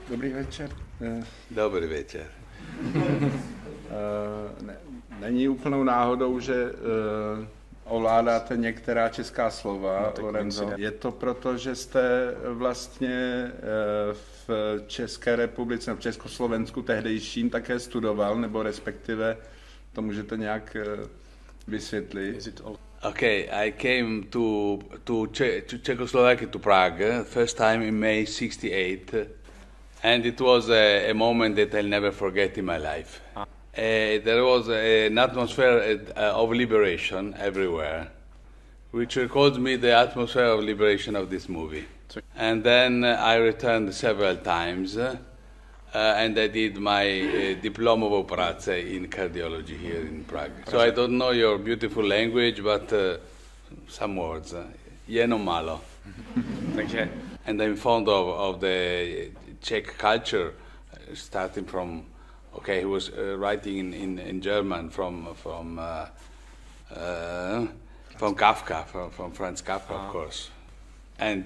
Dobrý večer. Dobrý večer. Není úplnou náhodou, že ovládáte některá česká slova, Lorenzo. Je to proto, že jste vlastně v České republice, v Československu tehdejším také studoval, nebo respektive to můžete nějak vysvětlit? Okay, I came to Czechoslovakia, to Prague, first time in May '68, and it was a moment that I'll never forget in my life. There was an atmosphere of liberation everywhere, which recalls me the atmosphere of liberation of this movie. And then I returned several times, and I did my diploma of operace in cardiology here in Prague. So I don't know your beautiful language, but some words. Jenom malo. And I'm fond of the Czech culture, starting from, okay, he was writing in German from Kafka, from Franz Kafka, of course. And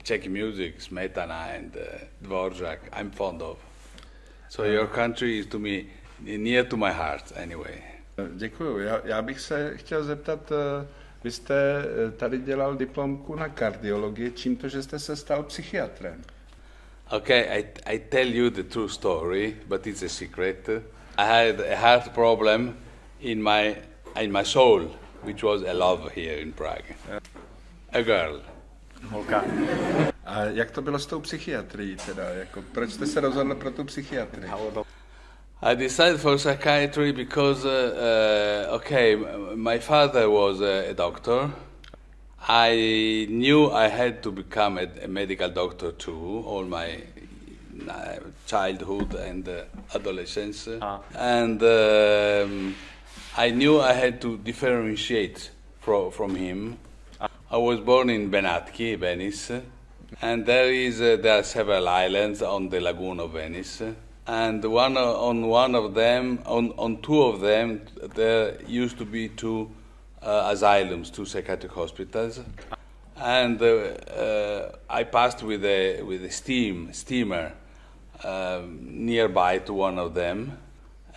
Czech music, Smetana and Dvorak, I'm fond of. So your country is to me near to my heart, anyway. Děkuju. Já bych se chtěl zeptat, vy jste tady dělal diplomku na kardiologii, čím to, že jste se stal psychiatrem? Okay, I tell you the true story, but it's a secret. I had a heart problem in my soul, which was a love here in Prague. A girl. Holka. A jak to bylo s tou psychiatrií teda? Proč jste se rozhodl pro tu psychiatrii? I decided for psychiatry because, okay, my father was a doctor. I knew I had to become a medical doctor too, all my childhood and adolescence. And I knew I had to differentiate from him. I was born in Benatki, Venice, and there are several islands on the lagoon of Venice. And on two of them, there used to be two asylums, two psychiatric hospitals, and I passed with a steamer nearby to one of them,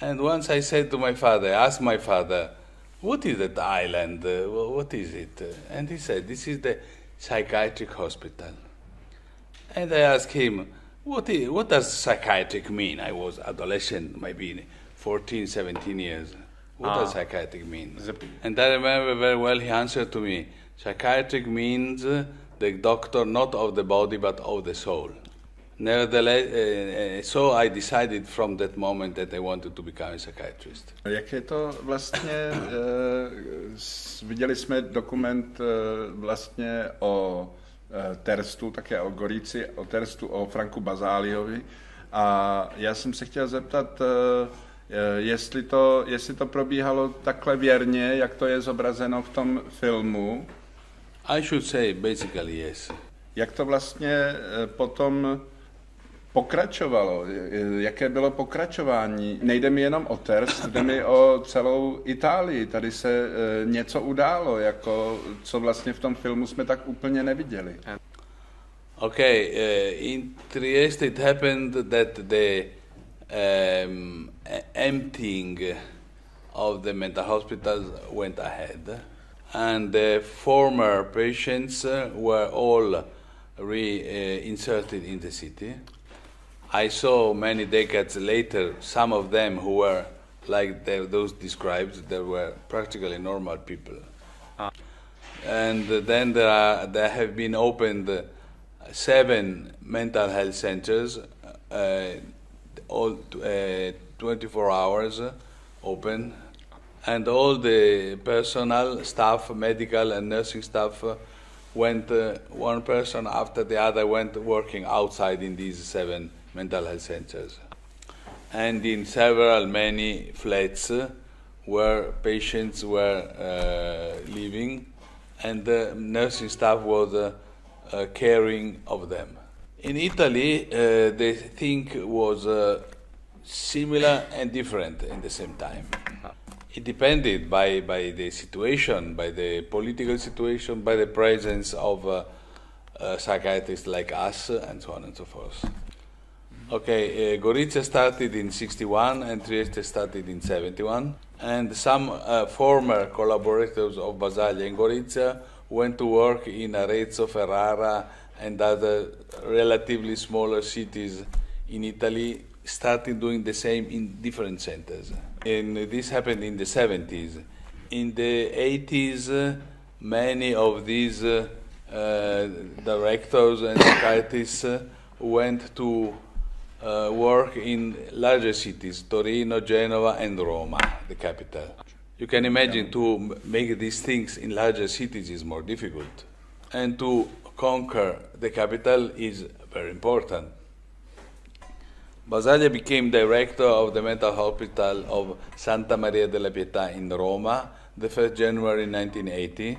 and once I said to my father, asked my father, "What is that island? What is it?" And he said, "This is the psychiatric hospital." And I asked him, what does psychiatric mean? I was adolescent, maybe 14, 17 years. What does psychiatric mean? And I remember very well he answered to me, psychiatric means the doctor not of the body but of the soul. Nevertheless, so I decided from that moment that I wanted to become a psychiatrist. Jak je to vlastně, viděli jsme dokument vlastně o Terstu, také o Gorici, o Terstu, o Franku Bazáliovi, a já jsem se chtěl zeptat, jestli to probíhalo takhle věrně, jak to je zobrazeno v tom filmu. I should say basically yes. Jak to vlastně potom pokračovalo? Jaké bylo pokračování? Nejde mi jenom o Terst, jde mi o celou Itálii. Tady se něco událo, co vlastně v tom filmu jsme tak úplně neviděli. Okay, in Trieste it happened that the emptying of the mental hospitals went ahead, and the former patients were all reinserted in the city. I saw many decades later some of them who were like those described. They were practically normal people. And then there have been opened 7 mental health centers, all 24 hours open, and all the personnel, staff, medical and nursing staff went, one person after the other went working outside in these 7 mental health centers. And in many flats where patients were living, and the nursing staff was caring of them. In Italy, the thing was similar and different in the same time. It depended by the situation, by the political situation, by the presence of psychiatrists like us, and so on and so forth. Okay, Gorizia started in 61 and Trieste started in 71, and some former collaborators of Basaglia and Gorizia went to work in Arezzo, Ferrara, and other relatively smaller cities in Italy, started doing the same in different centers. And this happened in the 70s. In the 80s, many of these directors and psychiatrists went to work in larger cities, Torino, Genova, and Roma, the capital. You can imagine to make these things in larger cities is more difficult. And to conquer the capital is very important. Basaglia became director of the mental hospital of Santa Maria della Pietà in Roma the 1st January 1980.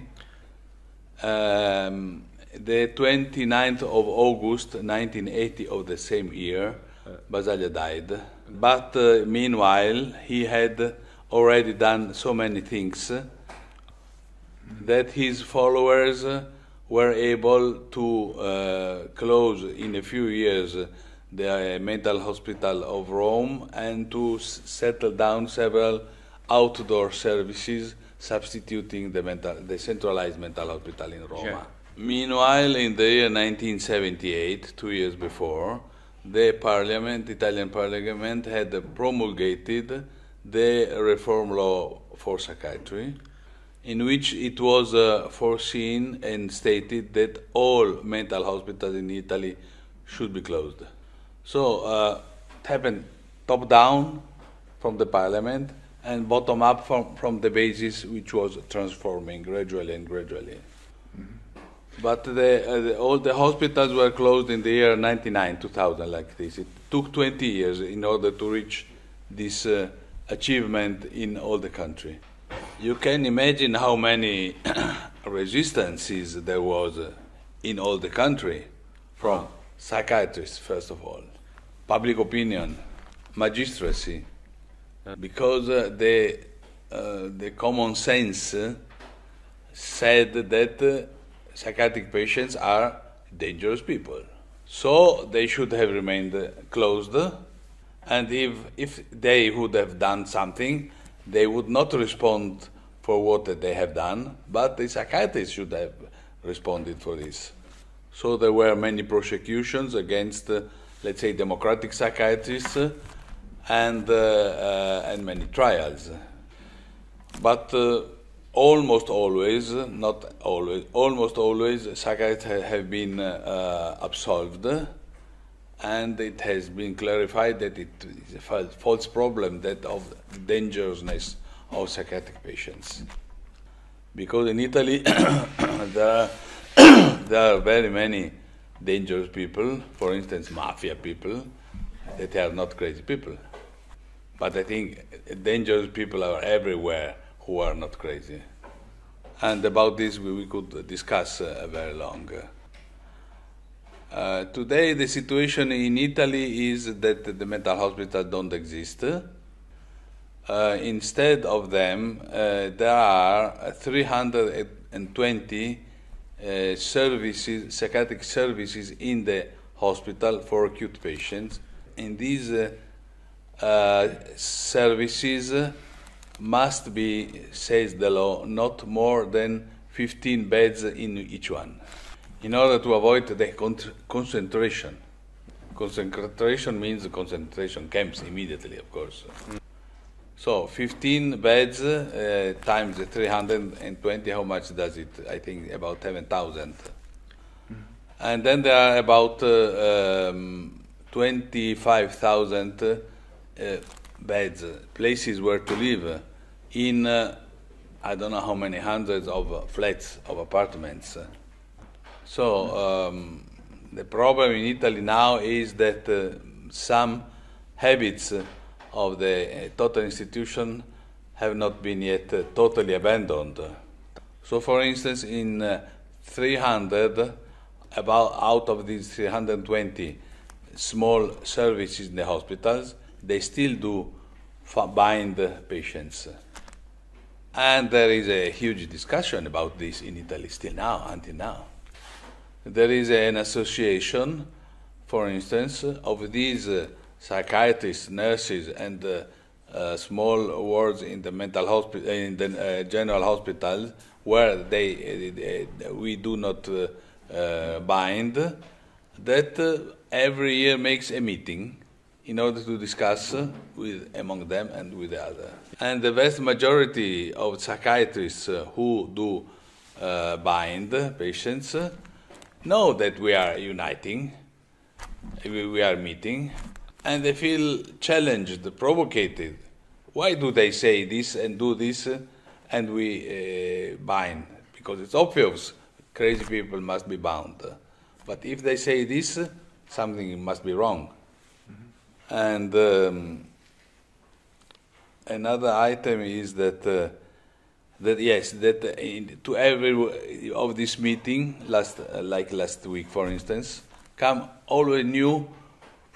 The 29th of August 1980 of the same year, Basaglia died. But meanwhile, he had already done so many things that his followers were able to close in a few years the mental hospital of Rome and to settle down several outdoor services substituting the centralized mental hospital in Roma. Sure. Meanwhile, in the year 1978, 2 years before, the Italian Parliament had promulgated the reform law for psychiatry, in which it was foreseen and stated that all mental hospitals in Italy should be closed. So it happened top-down from the Parliament and bottom-up from the basis, which was transforming gradually and gradually. But all the hospitals were closed in the year 99, 2000, like this. It took 20 years in order to reach this achievement in all the country. You can imagine how many resistances there was in all the country, from psychiatrists, first of all, public opinion, magistracy, because the common sense said that psychiatric patients are dangerous people. So they should have remained closed, and if they would have done something, they would not respond for what they have done, but the psychiatrists should have responded for this. So there were many prosecutions against, let's say, democratic psychiatrists and many trials. But almost always, not always, almost always, psychiatrists have been absolved, and it has been clarified that it is a false problem that of the dangerousness of psychiatric patients. Because in Italy there are very many dangerous people, for instance, mafia people, that are not crazy people. But I think dangerous people are everywhere who are not crazy. And about this we could discuss very long. Today the situation in Italy is that the mental hospitals don't exist. Instead of them, there are 320 services, psychiatric services in the hospital for acute patients. In these services must be, says the law, not more than 15 beds in each one, in order to avoid the concentration. Concentration means concentration camps immediately, of course. So 15 beds times 320, how much does it? I think about 7,000. And then there are about 25,000 beds, places where to live in I don't know how many hundreds of flats, of apartments. So the problem in Italy now is that some habits of the total institution have not been yet totally abandoned. So for instance, in 300, about out of these 320 small services in the hospitals, they still do bind patients. And there is a huge discussion about this in Italy still now, until now. There is an association, for instance, of these psychiatrists, nurses, and small wards in the mental hospital, in the general hospitals, where we do not bind, that every year makes a meeting in order to discuss among them and with the other. And the vast majority of psychiatrists who do bind patients know that we are uniting, we are meeting, and they feel challenged, provoked. Why do they say this and do this and we bind? Because it's obvious crazy people must be bound. But if they say this, something must be wrong. And another item is that to every of this meeting, like last week, for instance, come always new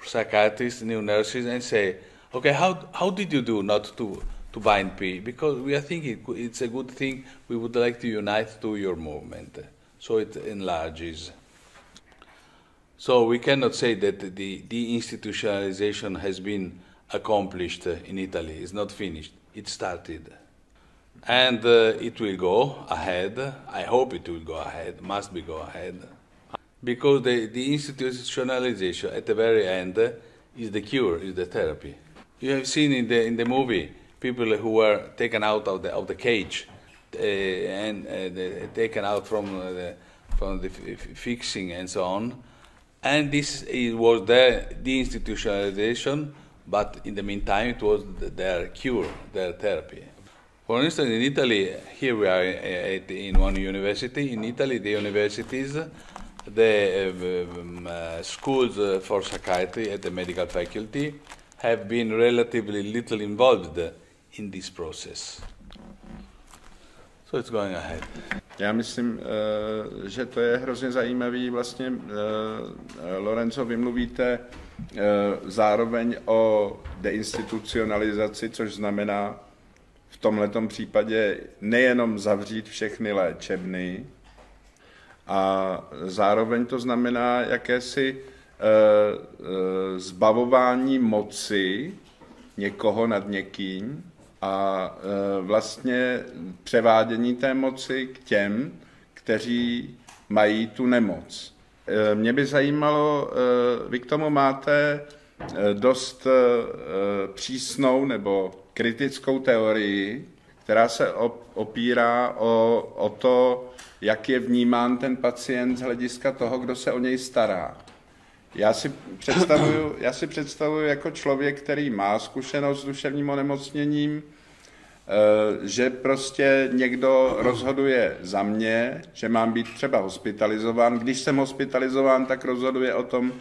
psychiatrists, new nurses, and say, okay, how did you do not to bind P? Because we are thinking it's a good thing. We would like to unite to your movement, so it enlarges. So we cannot say that the deinstitutionalization has been accomplished in Italy. It's not finished. It started. And it will go ahead. I hope it will go ahead, must be go ahead. Because the institutionalization at the very end is the cure, is the therapy. You have seen in the movie people who were taken out of the cage and taken out from the fixing and so on. And this was their deinstitutionalization, but in the meantime it was their cure, their therapy. For instance, in Italy, here we are in one university. In Italy, the universities, the schools for psychiatry at the medical faculty have been relatively little involved in this process. So it's going ahead. Já myslím, že to je hrozně zajímavý. Vlastně, Lorenzo, vy mluvíte zároveň o deinstitucionalizaci, což znamená v tomhletom případě nejenom zavřít všechny léčebny, a zároveň to znamená jakési zbavování moci někoho nad někým a vlastně převádění té moci k těm, kteří mají tu nemoc. Mě by zajímalo, vy k tomu máte dost přísnou nebo kritickou teorii, která se opírá o to, jak je vnímán ten pacient z hlediska toho, kdo se o něj stará. Já si představuju jako člověk, který má zkušenost s duševním onemocněním, že prostě někdo rozhoduje za mě, že mám být třeba hospitalizován. Když jsem hospitalizován, tak rozhoduje o tom,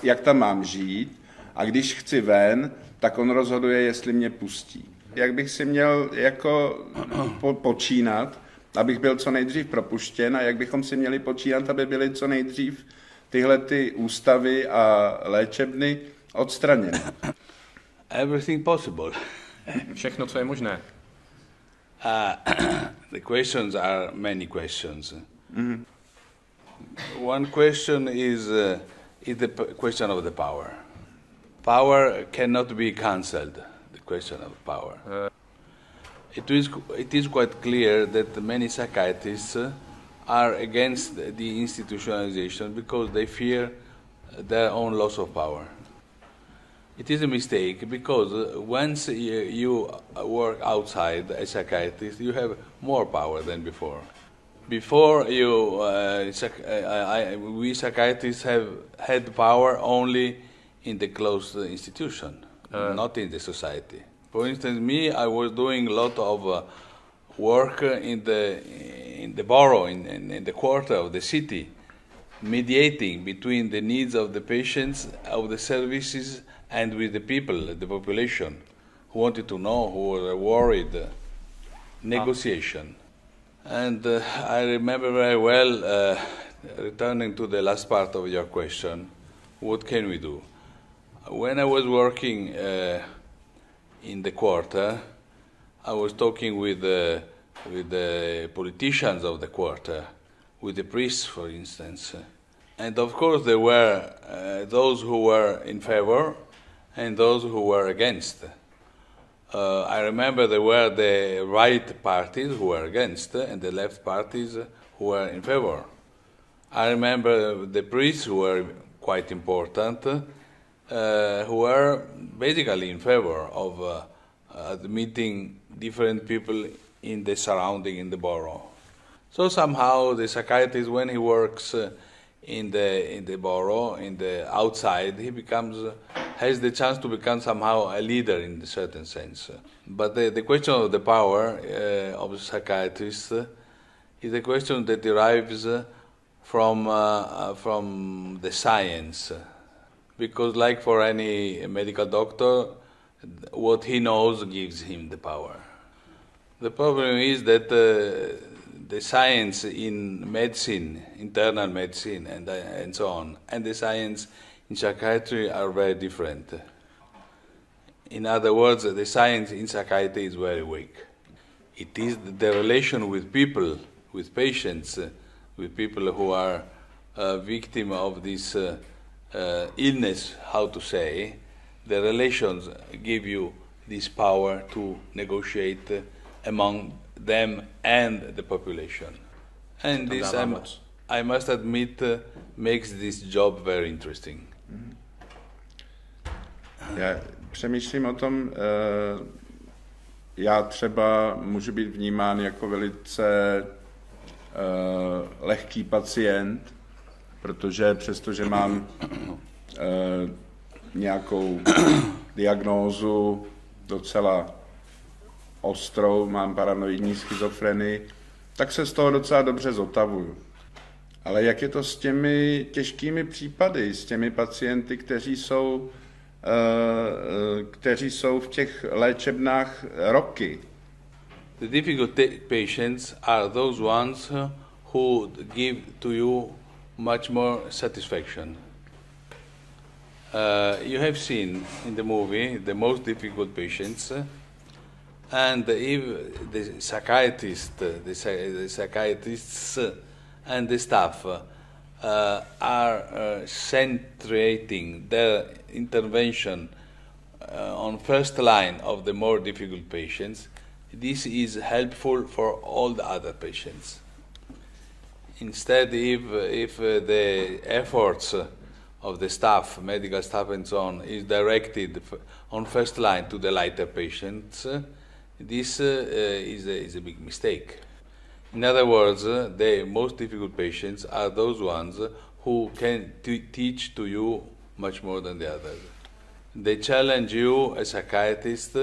jak tam mám žít, a když chci ven, tak on rozhoduje, jestli mě pustí. Jak bych si měl jako počínat, abych byl co nejdřív propuštěn, a jak bychom si měli počínat, aby byly co nejdřív tyhle ty ústavy a léčebny odstraněny. Everything possible. Všechno, co je možné. The questions are many questions. Mm-hmm. One question is the question of the power. Power cannot be cancelled. The question of power. It is quite clear that many psychiatrists are against the institutionalization because they fear their own loss of power. It is a mistake because once you work outside as a psychiatrist, you have more power than before. Before we psychiatrists have had power only in the closed institution, not in the society. For instance, I was doing a lot of work in the borough, in the quarter of the city, mediating between the needs of the patients, of the services, and with the people, the population, who wanted to know, who were worried. Negotiation. And I remember very well, returning to the last part of your question, what can we do? When I was working in the quarter, I was talking with the politicians of the quarter, with the priests, for instance. And of course there were those who were in favor and those who were against. I remember there were the right parties who were against and the left parties who were in favor. I remember the priests who were quite important, who were basically in favor of admitting different people in the surrounding, in the borough. So somehow the psychiatrist, when he works in the borough, in the outside, he has the chance to become somehow a leader in a certain sense. But the question of the power of the psychiatrist is a question that derives from the science. Because like for any medical doctor, what he knows gives him the power. The problem is that the science in medicine, internal medicine and so on, and the science in psychiatry are very different. In other words, the science in psychiatry is very weak. It is the relation with people, with patients, with people who are victim of this illness, how to say, the relations give you this power to negotiate among them and the population. And this, I must admit, makes this job very interesting. Já přemýšlím o tom, já třeba můžu být vnímán jako velice lehký pacient, protože přestože mám nějakou diagnózu docela ostrou, mám paranoidní schizofrenii, tak se z toho docela dobře zotavuju. Ale jak je to s těmi těžkými případy, s těmi pacienty, kteří jsou v těch léčebnách roky? The difficult patients are those ones who give to you much more satisfaction. You have seen in the movie the most difficult patients, and if the psychiatrists and the staff are centrating their intervention on first line of the more difficult patients, this is helpful for all the other patients. Instead, if the efforts of the staff, medical staff and so on, is directed on first line to the lighter patients, this is a big mistake. In other words, the most difficult patients are those ones who can teach to you much more than the others. They challenge you, as a psychiatrist,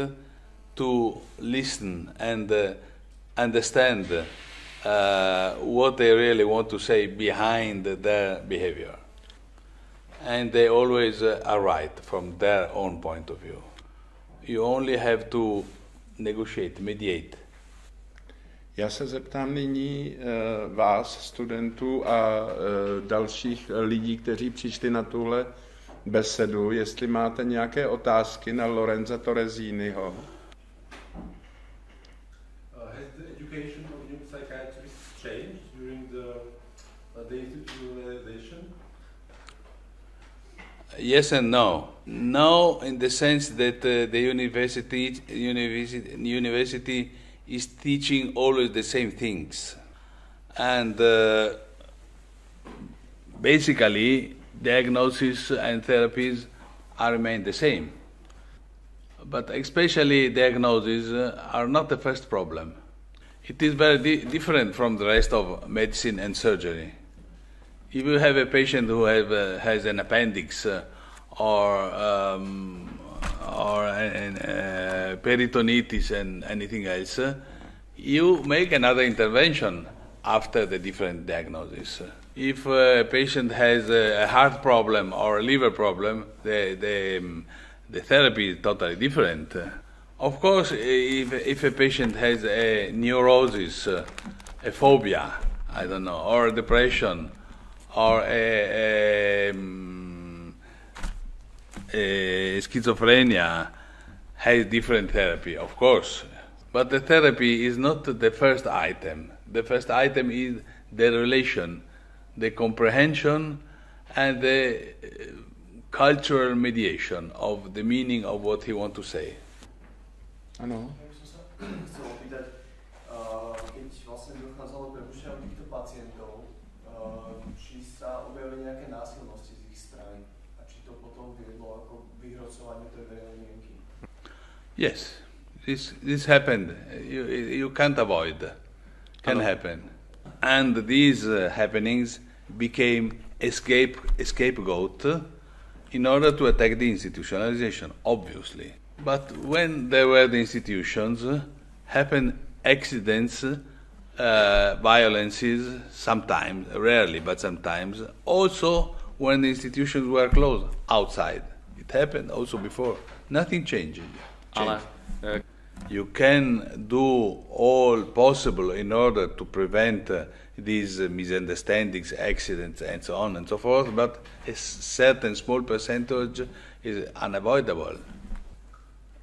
to listen and understand what they really want to say behind their behavior. And they always are right from their own point of view. You only have to negotiate, mediate. Já se zeptám nyní vás, studentů a dalších lidí, kteří přišli na tuhle besedu, jestli máte nějaké otázky na Lorenza Toresiniho. Has the education of new psychiatrists changed during the institutionalization? Yes and no. No, in the sense that the university is teaching always the same things, and basically diagnosis and therapies remain the same. But especially diagnoses are not the first problem. It is very different from the rest of medicine and surgery. If you have a patient who has an appendix or peritonitis and anything else, you make another intervention after the different diagnosis. If a patient has a heart problem or a liver problem, the therapy is totally different. Of course, if a patient has a neurosis, a phobia, I don't know, or a depression, or a schizophrenia has different therapy, of course, but the therapy is not the first item. The first item is the relation, the comprehension, and the cultural mediation of the meaning of what he wants to say. Ano. Chcem opýtať, keď vlastne dochádzalo k prepušťaniu týchto pacientov, či sa objavili nejaké násilnosti z ich strany a či to potom viedlo ako vyhrocovaniu tej verejnej mienky? Yes, this happened. You can't avoid. Can happen. And these happenings became a scapegoat in order to attack the institutionalization, obviously. But when there were the institutions, happened accidents, violences, sometimes, rarely, but sometimes, also when the institutions were closed, outside. It happened also before. Nothing changed. You can do all possible in order to prevent these misunderstandings, accidents, and so on and so forth, but a certain small percentage is unavoidable.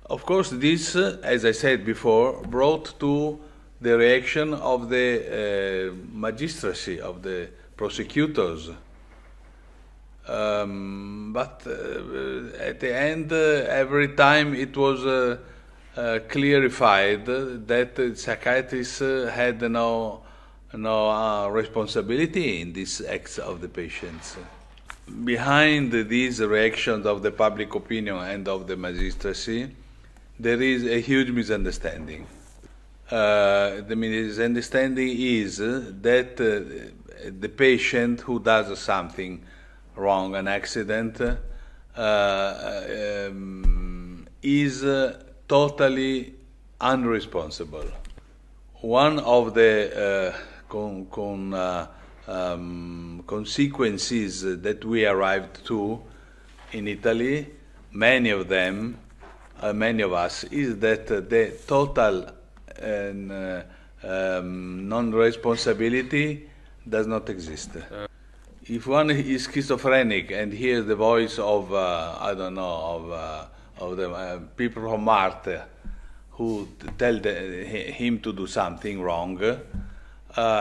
Of course, this, as I said before, brought to the reaction of the magistracy, of the prosecutors. But at the end, every time it was clarified that psychiatrists had no responsibility in these acts of the patients. Behind these reactions of the public opinion and of the magistracy, there is a huge misunderstanding. The misunderstanding is that the patient who does something wrong, an accident, is totally unresponsible. One of the consequences that we arrived to in Italy, many of us, is that the total non-responsibility does not exist. If one is schizophrenic and hears the voice of the people from Marte who tell him to do something wrong,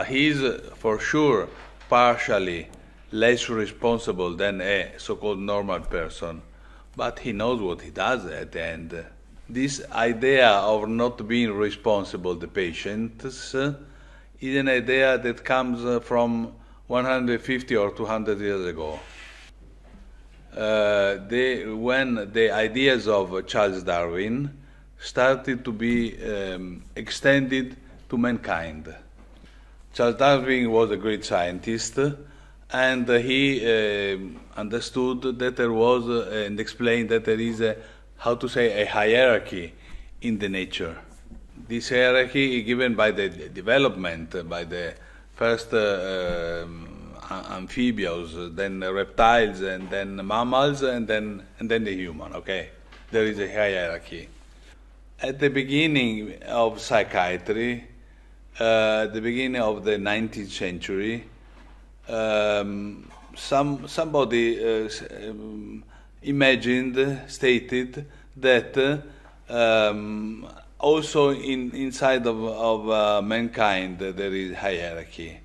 he is for sure partially less responsible than a so-called normal person, but he knows what he does at the end. This idea of not being responsible, the patients, is an idea that comes from 150 or 200 years ago. When the ideas of Charles Darwin started to be extended to mankind. Charles Darwin was a great scientist, and he understood that there was, and explained that there is a hierarchy in the nature. This hierarchy is given by the development, by the first amphibians, then reptiles, and then mammals, and then the human. Okay, there is a hierarchy. At the beginning of psychiatry, the beginning of the 19th century, somebody stated that also inside of mankind there is hierarchy.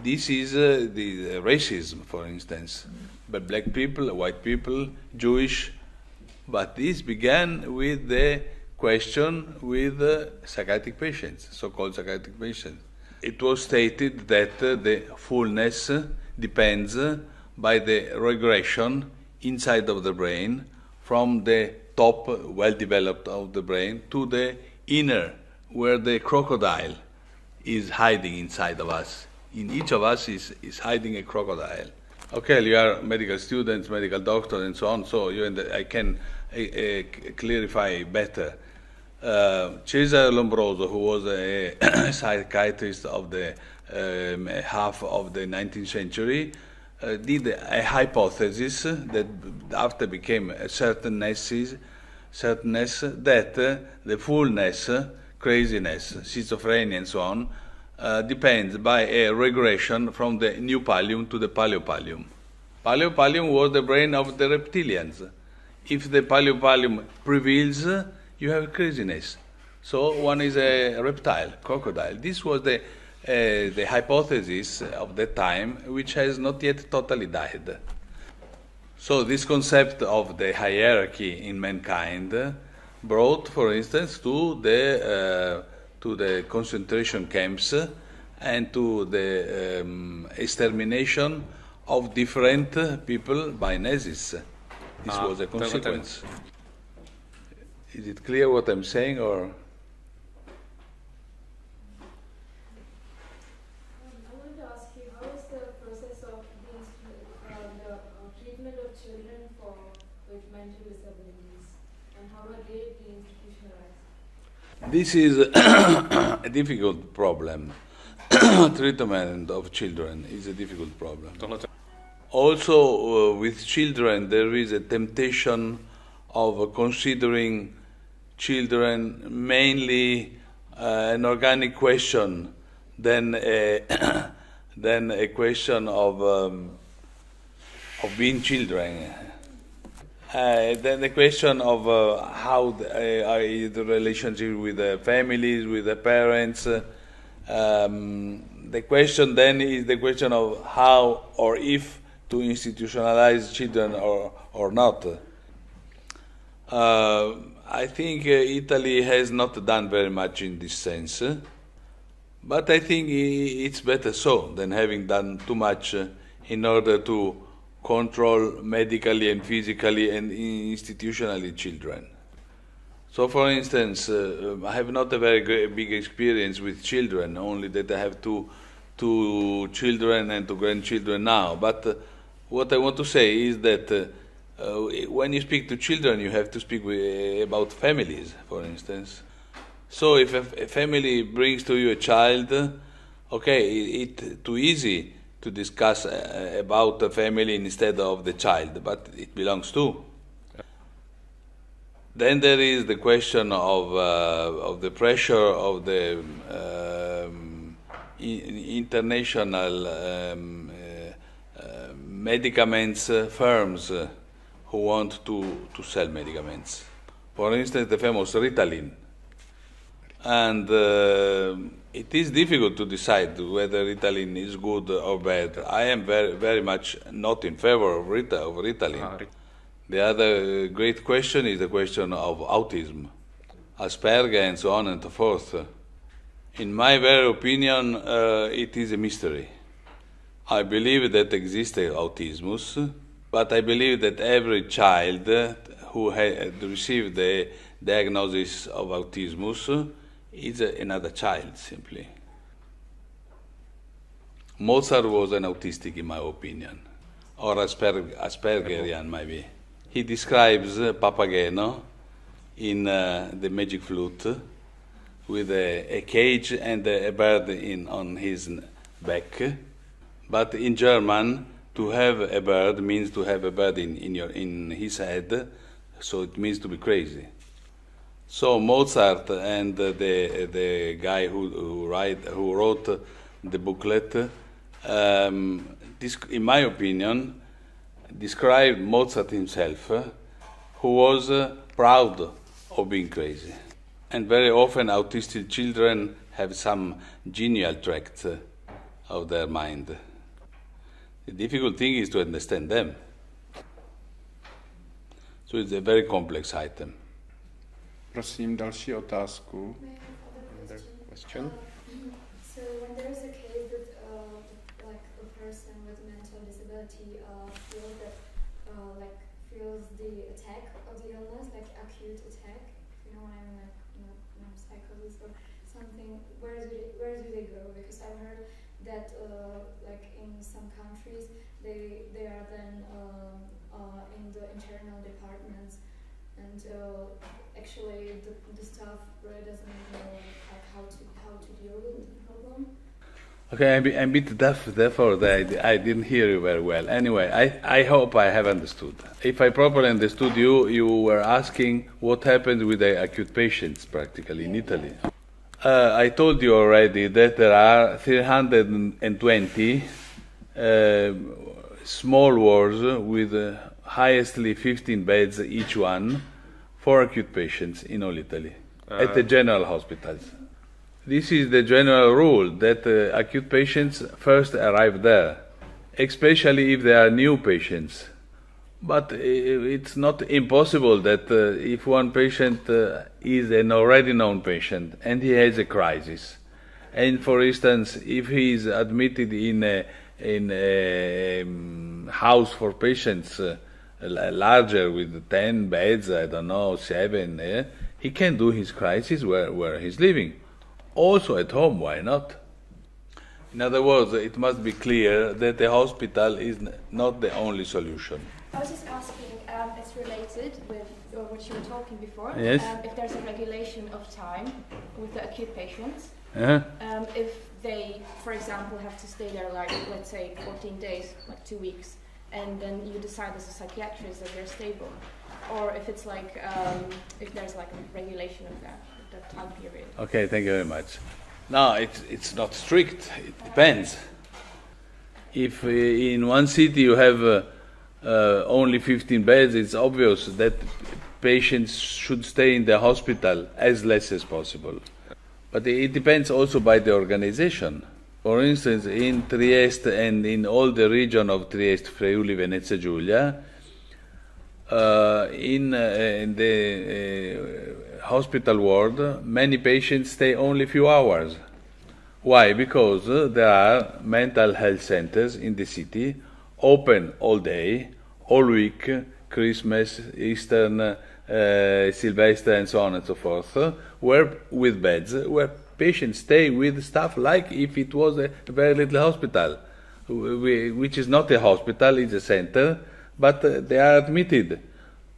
This is the racism, for instance, but black people, white people, Jewish, but this began with the question with psychiatric patients, so-called psychiatric patients. It was stated that the fullness depends by the regression inside of the brain from the top, well-developed of the brain, to the inner, where the crocodile is hiding inside of us. In each of us is hiding a crocodile. Okay, you are medical students, medical doctors, and so on, so I can clarify better. Cesare Lombroso, who was a psychiatrist of the half of the 19th century, did a hypothesis that after became a certainness that the fullness, craziness, schizophrenia, and so on, depends by a regression from the new pallium to the paleopallium. Paleopallium was the brain of the reptilians. if the pallium prevails, you have craziness. So one is a reptile, crocodile. This was the hypothesis of the time, which has not yet totally died. So this concept of the hierarchy in mankind brought, for instance, to the concentration camps and to the extermination of different people by Nazis. This was a consequence. Is it clear what I'm saying, or? I wanted to ask you, how is the process of the treatment of children with mental disabilities, and how are they deinstitutionalized? This is a difficult problem. Treatment of children is a difficult problem. Also, with children, there is a temptation of considering children mainly an organic question than a question of being children. Then the question of how the relationship with the families, with the parents. The question then is the question of how or if to institutionalize children or not. I think Italy has not done very much in this sense, but I think it's better so than having done too much in order to control medically and physically and institutionally children. So, for instance, I have not a very big experience with children, only that I have two children and two grandchildren now. But what I want to say is that when you speak to children, you have to speak about families, for instance. So if a family brings to you a child, okay, it's too easy to discuss about the family instead of the child, but it belongs to. Then there is the question of the pressure of the international medicaments firms who want to sell medicaments. For instance, the famous Ritalin. And it is difficult to decide whether Ritalin is good or bad. I am very, very much not in favor of Ritalin. The other great question is the question of autism, Asperger, and so on and so forth. In my very opinion, it is a mystery. I believe that exists autism, but I believe that every child who had received the diagnosis of autism is another child, simply. Mozart was an autistic, in my opinion, or Aspergerian, maybe. He describes Papageno in The Magic Flute with a cage and a bird on his back. But in German, to have a bird means to have a bird in his head, so it means to be crazy. So Mozart and the guy who wrote the booklet, in my opinion, described Mozart himself, who was proud of being crazy. And very often autistic children have some genial traits of their mind. The difficult thing is to understand them. So it's a very complex item. Prosím, další otázku. Question. So when there is a case that like a person with mental disability feels the attack of the illness, like acute attack, you know what I mean, like psychosis or something, where do they go? Because I've heard that like in some countries they are then in the internal departments, and actually the staff really doesn't know like how to deal with the problem. Okay, I'm a bit deaf, therefore I didn't hear you very well. Anyway, I hope I have understood. If I properly understood you, you were asking what happened with the acute patients practically in Italy. I told you already that there are 320 small wards with highestly 15 beds each one for acute patients in all Italy, at the general hospitals. This is the general rule, that acute patients first arrive there, especially if they are new patients. But it's not impossible that if one patient is an already known patient and he has a crisis, and for instance, if he is admitted in a house for patients larger with 10 beds, I don't know, 7, he can do his crisis where he's living. Also at home, why not? In other words, it must be clear that the hospital is not the only solution. I was just asking, it's related with what you were talking before. Yes. If there's a regulation of time with the acute patients, Uh-huh. if they, for example, have to stay there like, let's say, 14 days, like 2 weeks, and then you decide as a psychiatrist that they're stable, or if it's like, if there's like a regulation of that time period. Okay, thank you very much. No, it's not strict. It depends. If in one city you have only 15 beds, it's obvious that patients should stay in the hospital as less as possible. But it depends also by the organization. For instance, in Trieste and in all the region of Trieste, Friuli, Venezia Giulia, in the hospital ward, many patients stay only a few hours. Why? Because there are mental health centers in the city, open all day, all week, Christmas, Easter, Sylvester, and so on and so forth, where with beds, where patients stay with staff like if it was a very little hospital, which is not a hospital, it's a center, but they are admitted.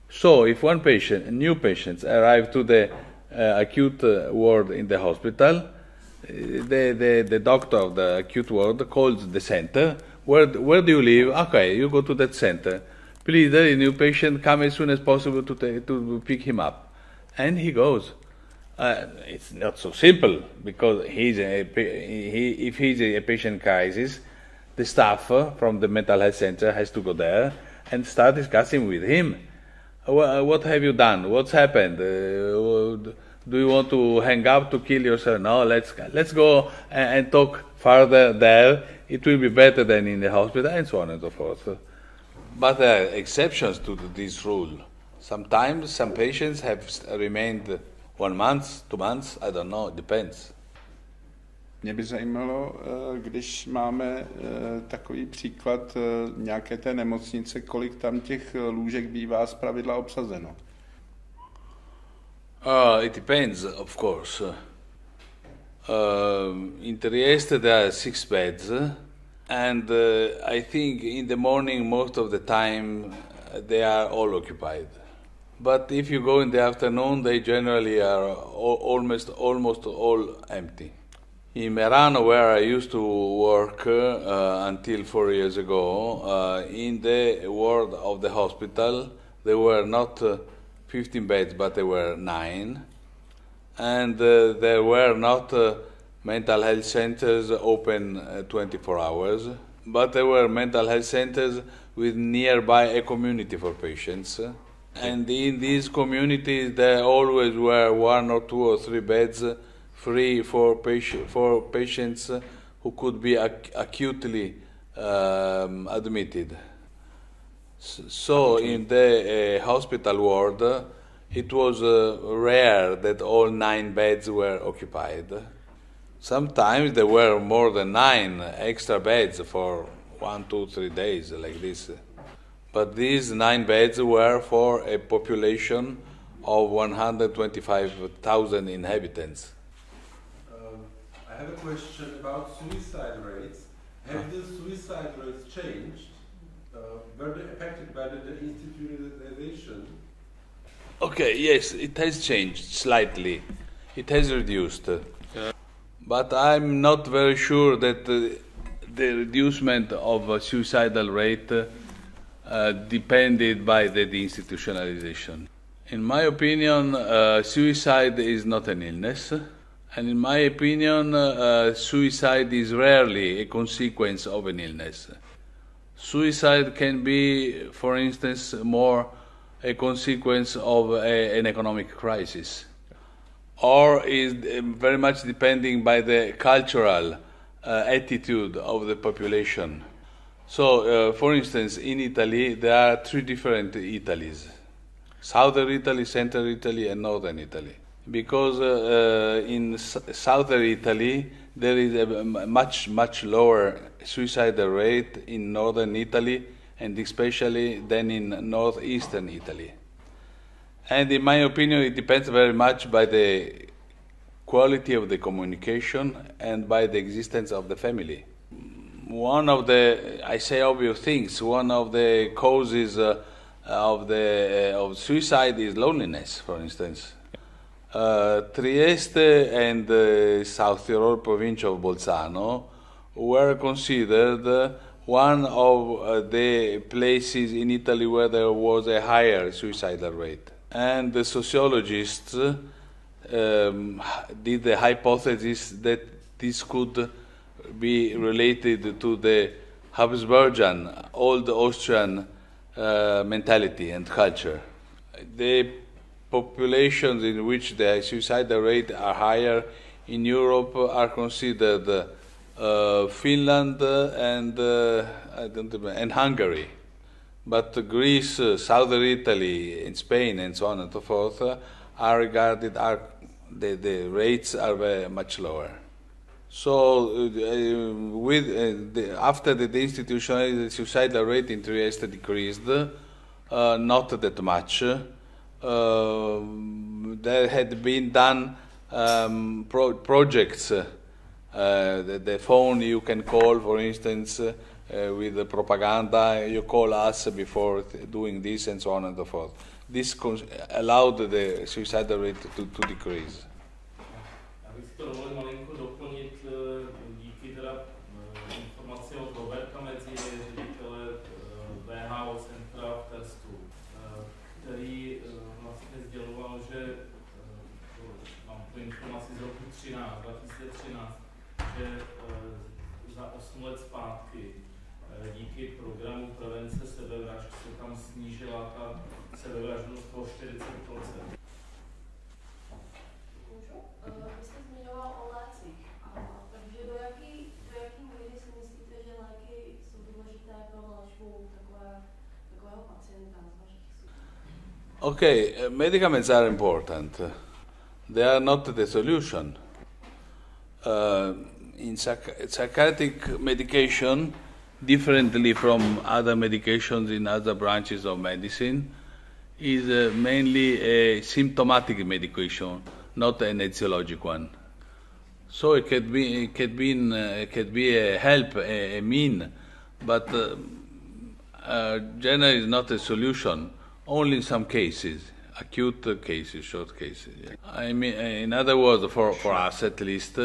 So if one patient, new patients, arrive to the acute ward in the hospital, the doctor of the acute ward calls the center. Where do you live? Okay, you go to that center. Please, there is a new patient, come as soon as possible to pick him up. And he goes. It's not so simple, because if he's a patient crisis, the staff from the mental health center has to go there and start discussing with him. What have you done? What's happened? Do you want to hang up to kill yourself? No, let's go and talk further there. It will be better than in the hospital, and so on and so forth. But there are exceptions to this rule. Sometimes some patients have remained 1 month, 2 months, I don't know, it depends. Mě by zajímalo, když máme takový příklad nějaké té nemocnice, kolik tam těch lůžek bývá zpravidla obsazeno? It depends, of course. In Trieste there are 6 beds, and I think in the morning most of the time they are all occupied. But if you go in the afternoon, they generally are almost all empty. In Merano, where I used to work until 4 years ago, in the ward of the hospital, there were not 15 beds, but there were 9. And there were not mental health centers open 24 hours, but there were mental health centers with nearby a community for patients. And in these communities, there always were 1 or 2 or 3 beds free for patients who could be acutely admitted. So in the hospital ward, it was rare that all 9 beds were occupied. Sometimes there were more than 9 extra beds for 1, 2, 3 days like this. But these 9 beds were for a population of 125,000 inhabitants. I have a question about suicide rates. Have the suicide rates changed? Were they affected by the institutionalization? Okay, yes, it has changed slightly. It has reduced. But I'm not very sure that the reducement of a suicidal rate depended by the institutionalization. In my opinion, suicide is not an illness. And in my opinion, suicide is rarely a consequence of an illness. Suicide can be, for instance, more a consequence of an economic crisis, or is very much depending by the cultural attitude of the population. So, for instance, in Italy, there are 3 different Italies: Southern Italy, Central Italy, and Northern Italy. Because in Southern Italy, there is a much, much lower suicide rate in Northern Italy, and especially than in Northeastern Italy. And in my opinion, it depends very much by the quality of the communication and by the existence of the family. One of the, I say obvious things, one of the causes of suicide is loneliness, for instance. Trieste and South Tyrol province of Bolzano were considered one of the places in Italy where there was a higher suicidal rate. And the sociologists did the hypothesis that this could be related to the Habsburgian, old Austrian mentality and culture. The populations in which the suicidal rate are higher in Europe are considered Finland and Hungary. But Greece, Southern Italy, and Spain, and so on and so forth, are regarded, the rates are very much lower. So, after the deinstitutionalization, the suicidal rate in Trieste decreased, not that much. There had been done projects. The phone you can call, for instance, with the propaganda, you call us before doing this, and so on and so forth. This allowed the suicidal rate to decrease. Já bych to dovolil malinko doplnit díky teda informaci od Roberta mezi ředitele WHO centra v Terstu, který vlastně sděloval, že mám tu informaci z roku 2013, že za 8 let zpátky díky programu prevence sebevražd se tam snížila ta sebevraždnost o 40%. Vy jste zmiňoval o lécích, takže do jaký míry si myslíte, že léky jsou důležité pro léčbu takového pacienta z vašich studií? Okay, medicaments are important. They are not the solution. In psychiatric medication, differently from other medications in other branches of medicine, is mainly a symptomatic medication, not an etiologic one. So it could be a help, a mean, but generally is not a solution. Only in some cases, acute cases, short cases. Yeah. I mean, in other words, for us at least,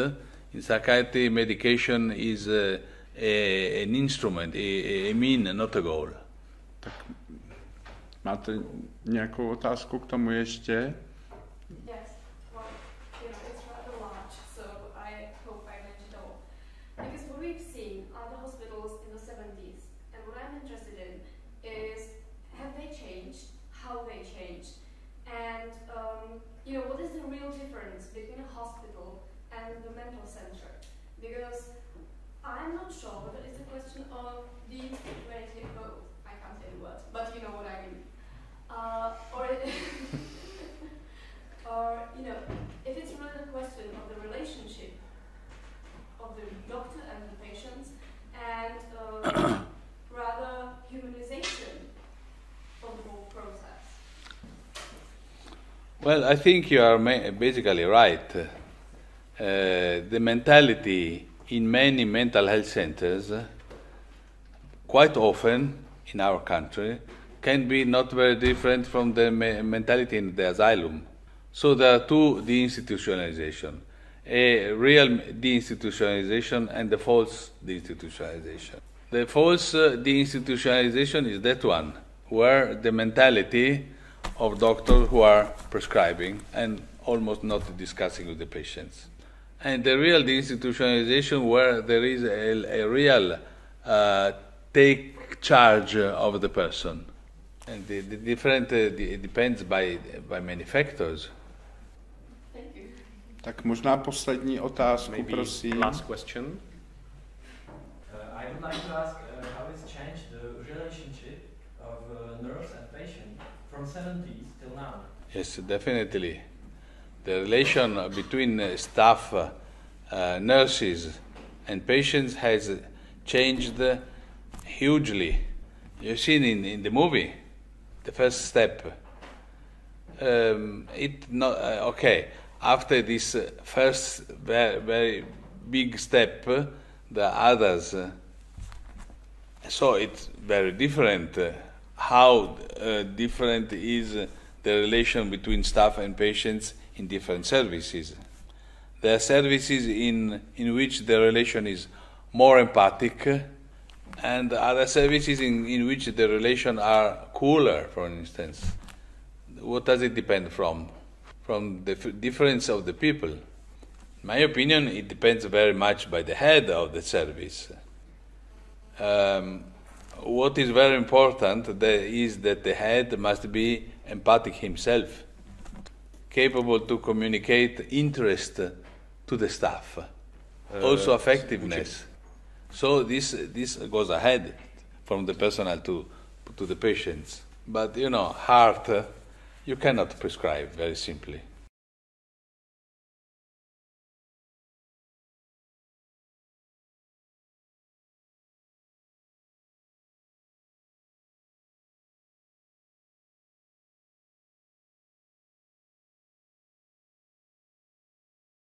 in psychiatry, medication is an instrument, a mean, not a goal. Tak máte nějakou otázku k tomu ještě? Yes, well, it's rather large, so I hope I mentioned all. Because what we've seen are the hospitals in the 70s, and what I'm interested in is, have they changed, how they changed, and what is the real difference between a hospital and the mental center? Because I'm not sure whether it's a question of deinstitutionalizing both. I can't say the word, but you know what I mean. Or if it's really a question of the relationship of the doctor and the patients, and rather humanization of the whole process. Well, I think you are basically right. The mentality in many mental health centers, quite often in our country, can be not very different from the mentality in the asylum. So there are two deinstitutionalization, a real deinstitutionalization and the false deinstitutionalization. The false deinstitutionalization is that one, where the mentality of doctors who are prescribing and almost not discussing with the patients. And the real deinstitutionalization where there is a real take charge of the person. And the different it depends by many factors. Thank you. Tak možná poslední otázku, Maybe prosím. last question. I would like to ask how it's changed the relationship of nurse and patient from 70s till now. Yes, definitely. The relation between staff, nurses and patients has changed hugely. You've seen in the movie, the first step. After this first very, very big step, the others saw it very different. How different is the relation between staff and patients in different services. There are services in which the relation is more empathic, and other services in which the relation are cooler, for instance. What does it depend from? From the difference of the people. In my opinion, it depends very much by the head of the service. What is very important is that the head must be empathic himself, capable to communicate interest to the staff, also effectiveness. So this goes ahead from the personal to the patients. But heart, you cannot prescribe very simply.